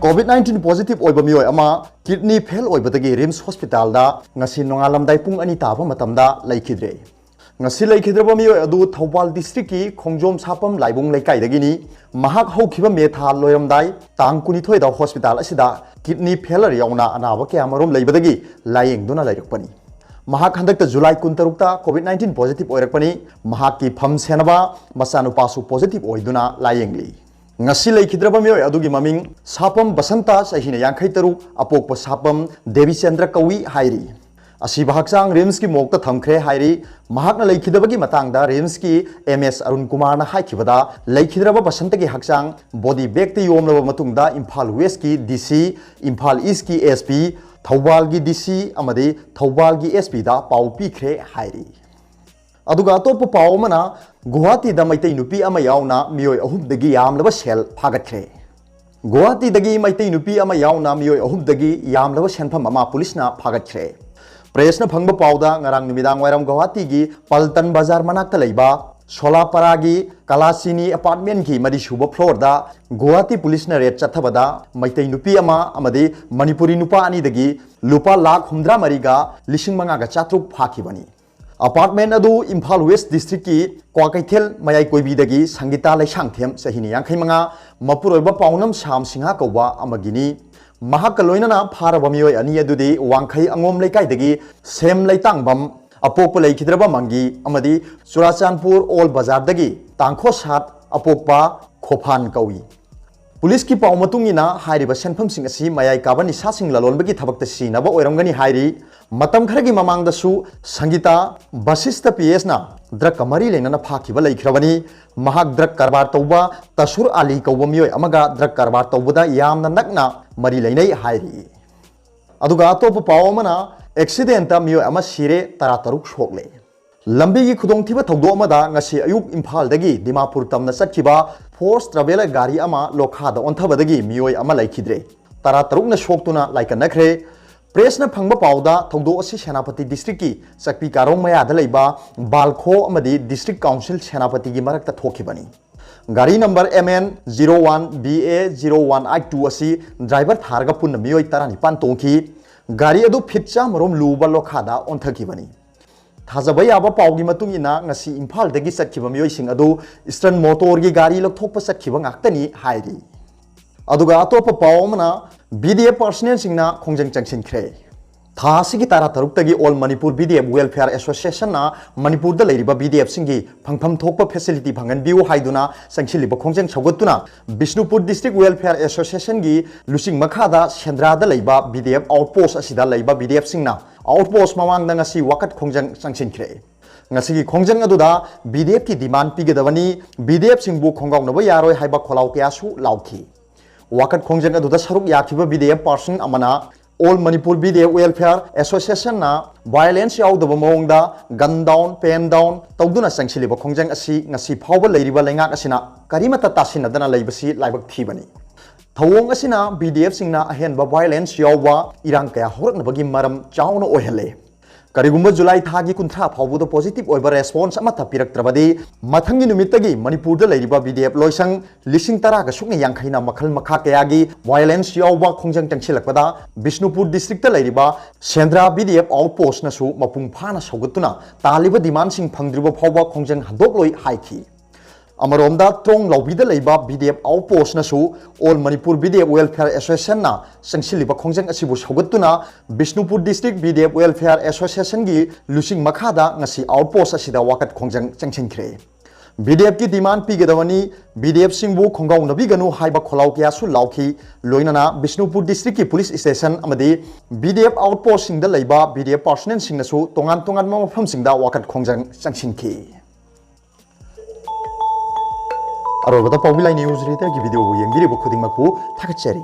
COVID-19 positive oiba mioi ama kidney fail oibadagi RIMS hospital da ngasi nongalamdai pung ani taba matamda laikhidre ngasi laikhidraba mioi adu Thobal district ki khongjom sapam laibung laikai dagini mahak hokhiba metha loyamdai tang kunithoi da hospital asida kidney failure yauna anaba ke amarom leibadagi layeng duna lairakpani mahak handakta July 16 ta COVID-19 positive oirakpani mahak ki pham senaba masanu pasu positive oiduna layengli ngasi laikhidraba mioi adugi maming sapam basanta sahina yankhai taru apokpa sapam Devi Chandra kawi hairi asiba haksang RIMS ki mokta thamkhre hairi mahakna laikhidabagi matangda RIMS ki MS Arun Kumar na haikibada laikhidraba basanta ki haksang body bag te yomlaba matungda Imphal West ki DC Imphal East ki SP Thobal ki DC amadi Thobal ki SP da pau pikhre hairi aduga atop paw mana Guwahati da maitai nupi ama yauna mioi ahumdagi yamlaba sel fagatkhre Guwahati dagi maitai nupi ama yauna mioi ahumdagi yamlaba senpham ama police na fagatkhre press na phangba pawda ngarang numidang wairam Guwahati gi Paltan Bazar manakta leiba Solaparagi Kalasini apartment ki madi suba floor da Guwahati police na raid chathabada maitai nupi ama amadi manipuri nupa ani dagi lupa lakh humdra mariga lishing manga ga chatruk phakibani apartment adu Imphal West district ki Kwakaithel mayai koibi dagi Sangita Laisangthem sahini yankhai manga mapuroiba paunam Sam Singha kowa amagini mahakaloina na pharaba mioi ani adudi wangkhai angom leikai dagi sem leitangbam apokpa leikidraba mangi amadi Surachandpur Old Bazar dagi tangkho sat apokpa Khophan kawi police ki paw matungina hairiba senpham sing asi mayai kabani sasing lalonbagi thabakta sinaba oiramgani hairi matam kharagi mamang da su Sangita Basista PS na drug kamari lenana phakiba laikhrabani mahak drug karbar tawba Tasur Ali kawba mioi amaga drug karbar tawbada yamna nakna mari leinai hairi aduga atop pawamana accident ta mioi ama sire tarataruk shokle lambi gi khudong thiba thogdo amada ngasi ayuk Imphal dagi Dimapur tamna satkiba force traveler gari ama lokha da onthabadagi mioi ama laikhidre tarataruk na shoktuna laikanakhre press na phangba pawda thogdo asi Senapati district ki sakpi karong maya da leiba balkho amadi district council Senapati gi marakta thokhibani gari number MN 01BA0182 asi driver tharga punna mioi tarani pan tongki gari adu phitcha marom luba lokha da onthakibani thajaba yaba pawgi matung ina ngasi Imphal dagi satkiba mioi sing adu Eastern Motor gi gari lokthokpa satkiba ngaktani hairi aduga atopa pawmana VDF personnel singna khongjang changsinkhre thasigi tara taruktagi All Manipur VDF Welfare Association na Manipur da leiriba VDF singi phangpham thokpa facility bhangan biu haiduna sangchiliba khongjang chawgatuna Bishnupur District Welfare Association gi lusing makhada Shendra da leiba VDF outpost asida leiba VDF singna outpost mamang da ngasi wakat khongjang changsinkhre ngasi khongjang aduda VDF ki demand pigedawani VDF singbu khongawnaba yaroi haiba kholaw kyasu lauki wakat khongjang aduda saruk yakhiba VDF person amana All Manipur VDF Welfare Association na violence yaudaba mawngda gun down pen down tawduna sangchiliba khongjang asi ngasi phawba leiriba lengak asina karimata tasinadana leibasi laibak thibani thawong asina VDF singna ahenba violence yawba irang kaya horaknabagi maram chawna oihale karigumba July thagi kunthra phawbuda positive oiba response ama tapiraktrabadi mathangi numitagi Manipur da leiriba VDF loisang lising tara ga sukni yangkhaina makhal makha kayagi violence yawba khongjang changchilakpada Bishnupur district da leiriba Shendra VDF outpost na su mapung phana saugatuna taliba demand sing phangdriba phawba khongjang hadokloi haiki Amaromda trong laubida leiba VDF outpost na su All Manipur VDF Welfare Association na sangchiliba khongjang asibu saugatuna Bishnupur District VDF Welfare Association gi lusing makhada ngasi outpost asida wakat khongjang changchingkhre VDF ki demand pigedawani VDF singbu khongaw nabiganu haiba kholaw kya su lauki loinana Bishnupur District ki police station amadi VDF outpost singda leiba VDF personnel singna su tongan tongan mafam singda wakat khongjang changchingki Arobata Paobilai news reader ki video yengdiri bu khuding makpu thakachari